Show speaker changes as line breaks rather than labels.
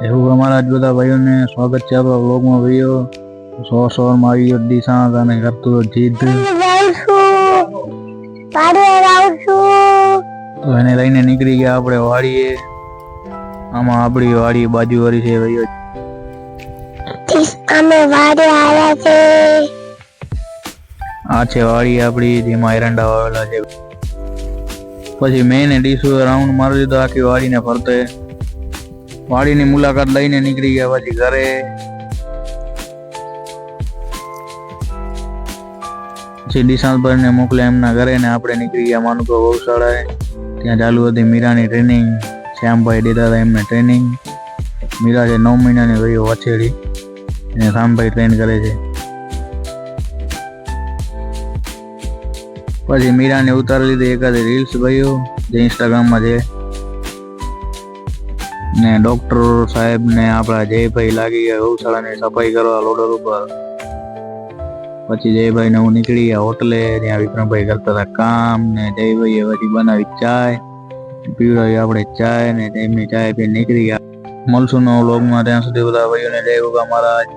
એવું અમારા જ બધા ભાઈઓને સ્વાગત છે આપણા વ્લોગમાં ભાઈઓ. સવારમાં આવી દિશા અને કરતું જીદ તો એને લઈને નીકળી ગયા આપણે વાડીએ. આમાં આપણી વાડી બાજુ વાળી છે ભાઈઓ.
અમે વાડી આવ્યા છે.
આ છે વાડી આપણી જેમાં એરંડા વાવેલા છે. પછી મેં ડીશુ રાઉન્ડ મારી દીધો આખી વાડીને ફરતે. વાડીની મુલાકાત લઈને નીકળી ગયા પછી ઘરે. પછી દિશાંતભાઈને મોકલ્યા એમના ઘરે ને આપણે નીકળી ગયા માનુકો ગૌશાળાએ. ત્યાં ચાલુ હતી મીરાની ટ્રેનિંગ. શ્યામભાઈ દેતા હતા એમને ટ્રેનિંગ. મીરા છે 9 મહિનાની ભાઈઓ વછેડી એને શ્યામભાઈ ટ્રેન કરે છે. પછી મીરાને ઉતારી લીધી એકાદી રીલ્સ ભાઈઓ જે ઇન્સ્ટાગ્રામમાં છે. ને ડોક્ટર સાહેબ ને આપણા જયભાઈ લાગી ગયા ગૌશાળાની સફાઈ કરવા લોડર ઉપર. પછી જયભાઈ ને હું નીકળી ગયા હોટલે. ત્યાં વિક્રમભાઈ કરતા હતા કામ ને જયભાઈએ પછી બનાવી ચાય પીવડાવી આપણે ચાય ને એમની ચાય પીને નીકળી ગયા. મળશું નવા વ્લોગમાં. ત્યાં સુધી બધા ભાઈઓને જય ગોગા મહારાજ.